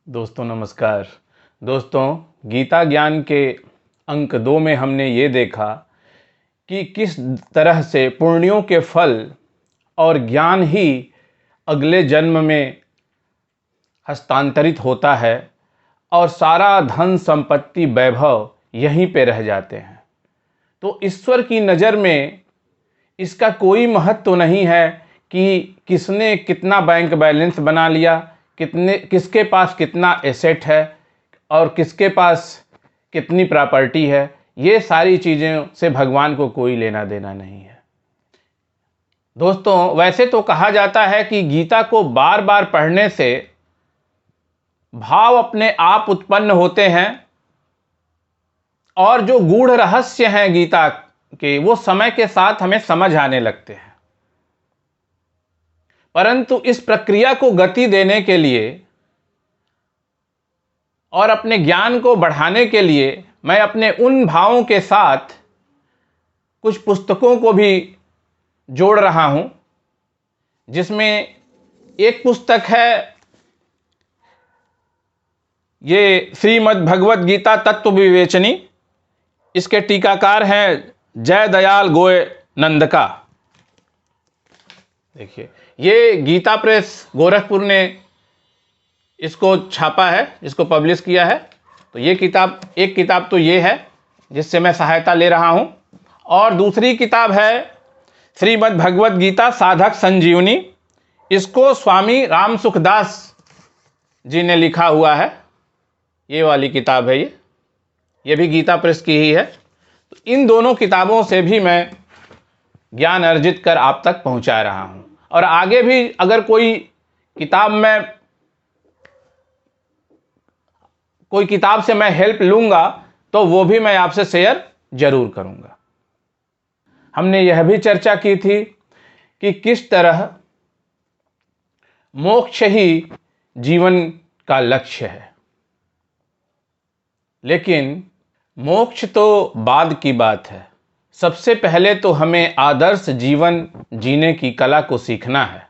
दोस्तों नमस्कार। दोस्तों, गीता ज्ञान के अंक 2 में हमने ये देखा कि किस तरह से पुण्यों के फल और ज्ञान ही अगले जन्म में हस्तांतरित होता है और सारा धन संपत्ति वैभव यहीं पे रह जाते हैं। तो ईश्वर की नज़र में इसका कोई महत्व नहीं है कि किसने कितना बैंक बैलेंस बना लिया, किसके पास कितना एसेट है और किसके पास कितनी प्रॉपर्टी है। ये सारी चीज़ों से भगवान को कोई लेना देना नहीं है। दोस्तों, वैसे तो कहा जाता है कि गीता को बार बार पढ़ने से भाव अपने आप उत्पन्न होते हैं और जो गूढ़ रहस्य हैं गीता के, वो समय के साथ हमें समझ आने लगते हैं। परंतु इस प्रक्रिया को गति देने के लिए और अपने ज्ञान को बढ़ाने के लिए मैं अपने उन भावों के साथ कुछ पुस्तकों को भी जोड़ रहा हूं, जिसमें एक पुस्तक है, ये श्रीमद् भगवत गीता तत्व विवेचनी। इसके टीकाकार हैं जय दयाल गोयनंदका। देखिए, ये गीता प्रेस गोरखपुर ने इसको छापा है, इसको पब्लिश किया है। तो ये किताब, एक किताब तो ये है जिससे मैं सहायता ले रहा हूँ, और दूसरी किताब है श्रीमद् भगवत गीता साधक संजीवनी। इसको स्वामी राम सुखदास जी ने लिखा हुआ है। ये वाली किताब है, ये भी गीता प्रेस की ही है। तो इन दोनों किताबों से भी मैं ज्ञान अर्जित कर आप तक पहुंचा रहा हूं, और आगे भी अगर कोई किताब से मैं हेल्प लूंगा तो वो भी मैं आपसे शेयर जरूर करूंगा। हमने यह भी चर्चा की थी कि किस तरह मोक्ष ही जीवन का लक्ष्य है, लेकिन मोक्ष तो बाद की बात है। सबसे पहले तो हमें आदर्श जीवन जीने की कला को सीखना है,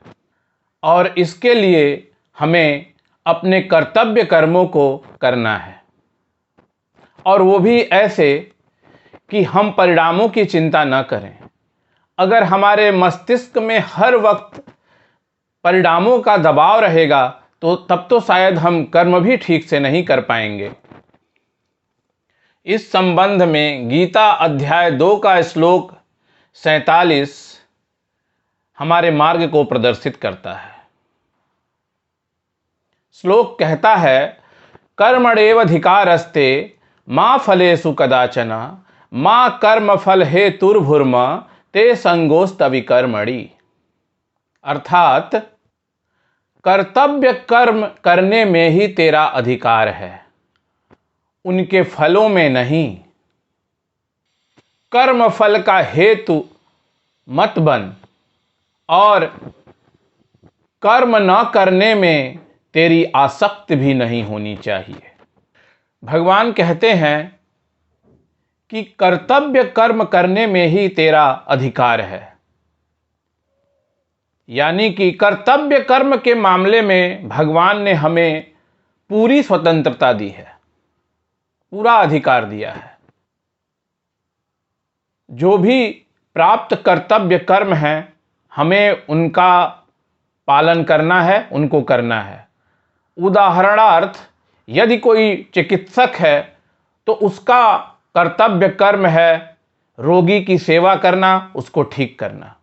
और इसके लिए हमें अपने कर्तव्य कर्मों को करना है, और वो भी ऐसे कि हम परिणामों की चिंता न करें। अगर हमारे मस्तिष्क में हर वक्त परिणामों का दबाव रहेगा तो तब तो शायद हम कर्म भी ठीक से नहीं कर पाएंगे। इस संबंध में गीता अध्याय 2 का श्लोक 47 हमारे मार्ग को प्रदर्शित करता है। श्लोक कहता है, कर्मण्येवाधिकारस्ते मा फलेषु कदाचन मा कर्म फल हेतुर्भुर्म ते संगोस्तविकर्मणि। अर्थात कर्तव्य कर्म करने में ही तेरा अधिकार है, उनके फलों में नहीं। कर्म फल का हेतु मत बन, और कर्म न करने में तेरी आसक्ति भी नहीं होनी चाहिए। भगवान कहते हैं कि कर्तव्य कर्म करने में ही तेरा अधिकार है, यानी कि कर्तव्य कर्म के मामले में भगवान ने हमें पूरी स्वतंत्रता दी है, पूरा अधिकार दिया है। जो भी प्राप्त कर्तव्य कर्म हैं, हमें उनका पालन करना है, उनको करना है। उदाहरणार्थ, यदि कोई चिकित्सक है तो उसका कर्तव्य कर्म है रोगी की सेवा करना, उसको ठीक करना।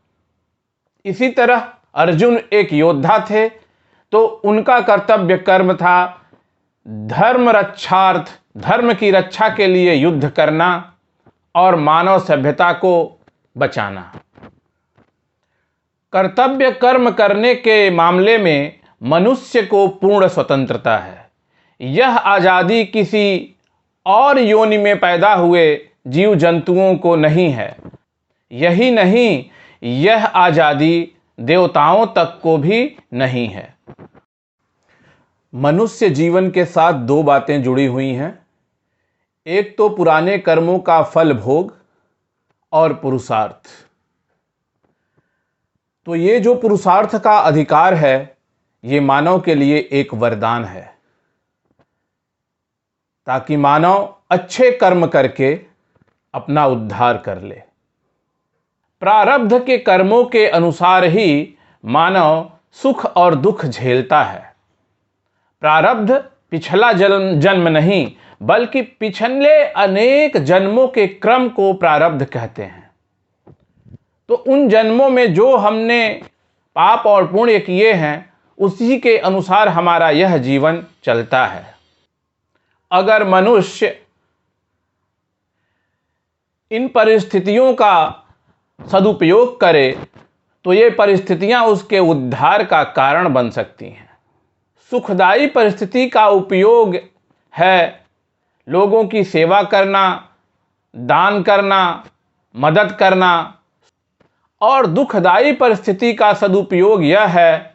इसी तरह अर्जुन एक योद्धा थे, तो उनका कर्तव्य कर्म था धर्म रक्षार्थ, धर्म की रक्षा के लिए युद्ध करना और मानव सभ्यता को बचाना। कर्तव्य कर्म करने के मामले में मनुष्य को पूर्ण स्वतंत्रता है। यह आज़ादी किसी और योनि में पैदा हुए जीव जंतुओं को नहीं है। यही नहीं, यह आज़ादी देवताओं तक को भी नहीं है। मनुष्य जीवन के साथ दो बातें जुड़ी हुई हैं, एक तो पुराने कर्मों का फल भोग और पुरुषार्थ। तो ये जो पुरुषार्थ का अधिकार है, ये मानव के लिए एक वरदान है। ताकि मानव अच्छे कर्म करके अपना उद्धार कर ले। प्रारब्ध के कर्मों के अनुसार ही मानव सुख और दुख झेलता है। प्रारब्ध पिछला जन्म नहीं, बल्कि पिछले अनेक जन्मों के क्रम को प्रारब्ध कहते हैं। तो उन जन्मों में जो हमने पाप और पुण्य किए हैं, उसी के अनुसार हमारा यह जीवन चलता है। अगर मनुष्य इन परिस्थितियों का सदुपयोग करे तो ये परिस्थितियां उसके उद्धार का कारण बन सकती हैं। सुखदायी परिस्थिति का उपयोग है लोगों की सेवा करना, दान करना, मदद करना, और दुखदायी परिस्थिति का सदुपयोग यह है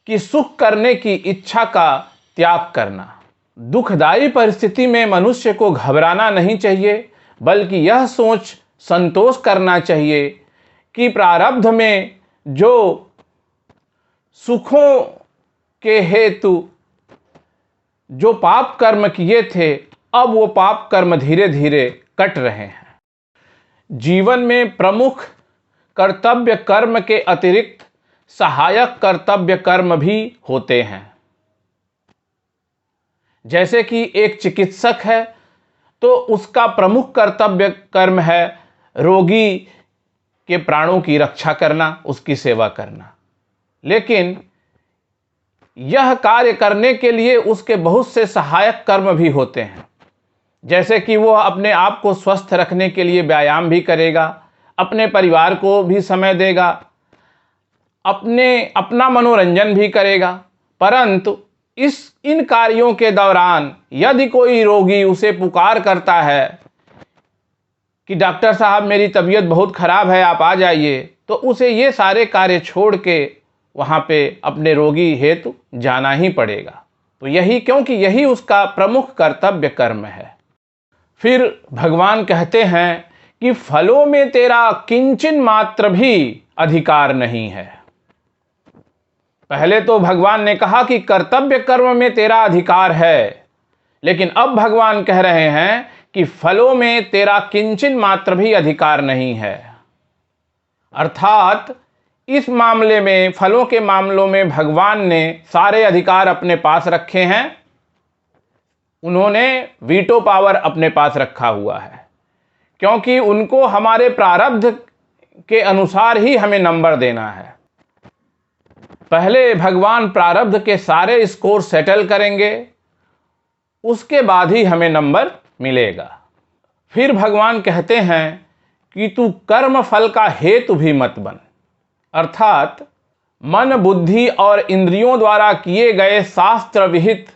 कि सुख करने की इच्छा का त्याग करना। दुखदायी परिस्थिति में मनुष्य को घबराना नहीं चाहिए, बल्कि यह सोच संतोष करना चाहिए कि प्रारब्ध में जो सुखों के हेतु जो पाप कर्म किए थे, अब वो पाप कर्म धीरे धीरे कट रहे हैं। जीवन में प्रमुख कर्तव्य कर्म के अतिरिक्त सहायक कर्तव्य कर्म भी होते हैं। जैसे कि एक चिकित्सक है तो उसका प्रमुख कर्तव्य कर्म है रोगी के प्राणों की रक्षा करना, उसकी सेवा करना। लेकिन यह कार्य करने के लिए उसके बहुत से सहायक कर्म भी होते हैं। जैसे कि वो अपने आप को स्वस्थ रखने के लिए व्यायाम भी करेगा, अपने परिवार को भी समय देगा, अपना मनोरंजन भी करेगा। परंतु इन कार्यों के दौरान यदि कोई रोगी उसे पुकार करता है कि डॉक्टर साहब मेरी तबीयत बहुत खराब है, आप आ जाइए, तो उसे ये सारे कार्य छोड़ के वहाँ पे अपने रोगी हेतु जाना ही पड़ेगा। तो क्योंकि यही उसका प्रमुख कर्तव्य कर्म है। फिर भगवान कहते हैं कि फलों में तेरा किंचन मात्र भी अधिकार नहीं है। पहले तो भगवान ने कहा कि कर्तव्य कर्म में तेरा अधिकार है, लेकिन अब भगवान कह रहे हैं कि फलों में तेरा किंचन मात्र भी अधिकार नहीं है। अर्थात इस मामले में, फलों के मामलों में भगवान ने सारे अधिकार अपने पास रखे हैं। उन्होंने वीटो पावर अपने पास रखा हुआ है, क्योंकि उनको हमारे प्रारब्ध के अनुसार ही हमें नंबर देना है। पहले भगवान प्रारब्ध के सारे स्कोर सेटल करेंगे, उसके बाद ही हमें नंबर मिलेगा। फिर भगवान कहते हैं कि तू कर्म फल का हेतु भी मत बन। अर्थात मन, बुद्धि और इंद्रियों द्वारा किए गए शास्त्र विहित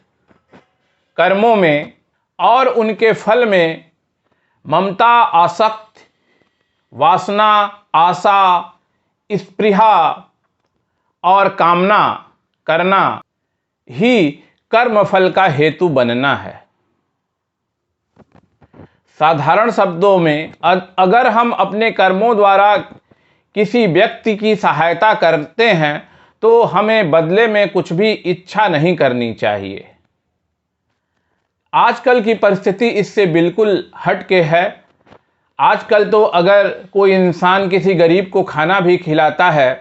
कर्मों में और उनके फल में ममता, आसक्ति, वासना, आशा, स्पृहा और कामना करना ही कर्म फल का हेतु बनना है। साधारण शब्दों में, अगर हम अपने कर्मों द्वारा किसी व्यक्ति की सहायता करते हैं तो हमें बदले में कुछ भी इच्छा नहीं करनी चाहिए। आजकल की परिस्थिति इससे बिल्कुल हट के है। आजकल तो अगर कोई इंसान किसी गरीब को खाना भी खिलाता है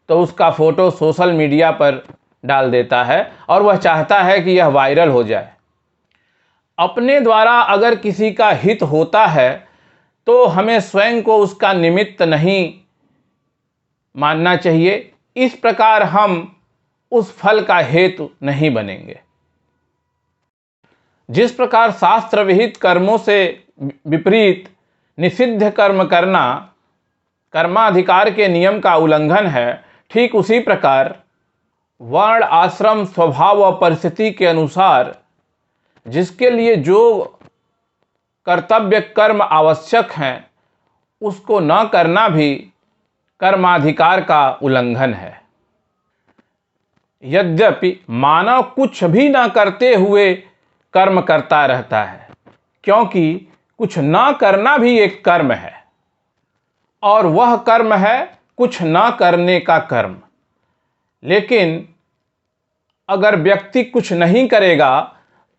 तो उसका फ़ोटो सोशल मीडिया पर डाल देता है और वह चाहता है कि यह वायरल हो जाए। अपने द्वारा अगर किसी का हित होता है तो हमें स्वयं को उसका निमित्त नहीं मानना चाहिए। इस प्रकार हम उस फल का हेतु नहीं बनेंगे। जिस प्रकार शास्त्र विहित कर्मों से विपरीत निषिद्ध कर्म करना कर्माधिकार के नियम का उल्लंघन है, ठीक उसी प्रकार वर्ण, आश्रम, स्वभाव व परिस्थिति के अनुसार जिसके लिए जो कर्तव्य कर्म आवश्यक हैं उसको न करना भी कर्माधिकार का उल्लंघन है। यद्यपि मानव कुछ भी न करते हुए कर्म करता रहता है, क्योंकि कुछ न करना भी एक कर्म है, और वह कर्म है कुछ न करने का कर्म। लेकिन अगर व्यक्ति कुछ नहीं करेगा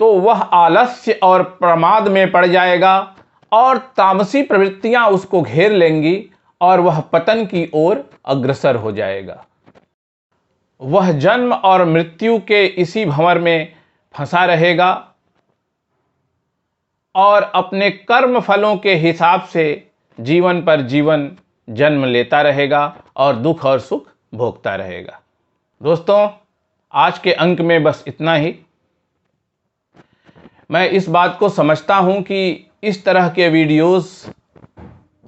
तो वह आलस्य और प्रमाद में पड़ जाएगा और तामसी प्रवृत्तियां उसको घेर लेंगी और वह पतन की ओर अग्रसर हो जाएगा। वह जन्म और मृत्यु के इसी भंवर में फंसा रहेगा और अपने कर्म फलों के हिसाब से जीवन पर जीवन जन्म लेता रहेगा और दुख और सुख भोगता रहेगा। दोस्तों, आज के अंक में बस इतना ही। मैं इस बात को समझता हूं कि इस तरह के वीडियोस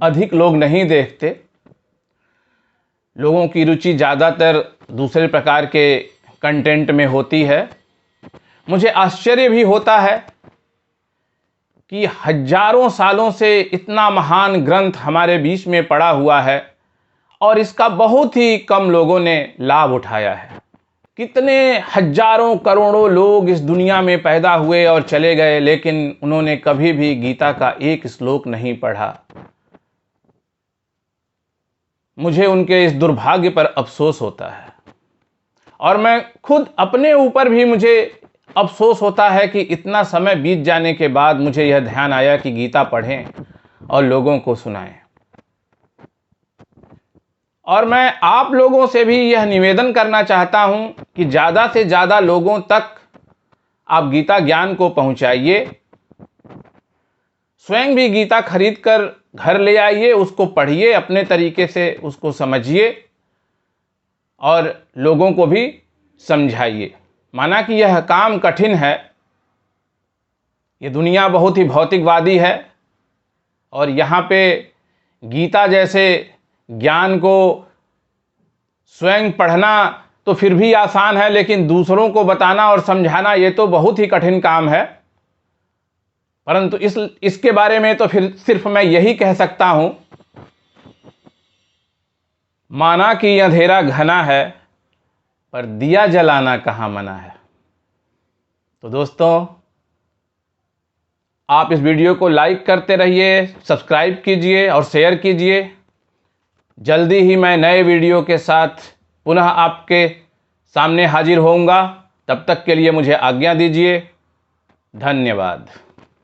अधिक लोग नहीं देखते। लोगों की रुचि ज़्यादातर दूसरे प्रकार के कंटेंट में होती है। मुझे आश्चर्य भी होता है कि हजारों सालों से इतना महान ग्रंथ हमारे बीच में पड़ा हुआ है और इसका बहुत ही कम लोगों ने लाभ उठाया है। कितने हजारों करोड़ों लोग इस दुनिया में पैदा हुए और चले गए, लेकिन उन्होंने कभी भी गीता का एक श्लोक नहीं पढ़ा। मुझे उनके इस दुर्भाग्य पर अफसोस होता है और मैं खुद अपने ऊपर भी मुझे अफसोस होता है कि इतना समय बीत जाने के बाद मुझे यह ध्यान आया कि गीता पढ़ें और लोगों को सुनाएं। और मैं आप लोगों से भी यह निवेदन करना चाहता हूं कि ज़्यादा से ज़्यादा लोगों तक आप गीता ज्ञान को पहुंचाइए। स्वयं भी गीता खरीद कर घर ले आइए, उसको पढ़िए, अपने तरीके से उसको समझिए और लोगों को भी समझाइए। माना कि यह काम कठिन है, ये दुनिया बहुत ही भौतिकवादी है और यहाँ पे गीता जैसे ज्ञान को स्वयं पढ़ना तो फिर भी आसान है, लेकिन दूसरों को बताना और समझाना ये तो बहुत ही कठिन काम है। परंतु इसके बारे में तो फिर सिर्फ मैं यही कह सकता हूं, माना कि अंधेरा घना है पर दिया जलाना कहाँ मना है। तो दोस्तों, आप इस वीडियो को लाइक करते रहिए, सब्सक्राइब कीजिए और शेयर कीजिए। जल्दी ही मैं नए वीडियो के साथ पुनः आपके सामने हाजिर होऊंगा। तब तक के लिए मुझे आज्ञा दीजिए। धन्यवाद।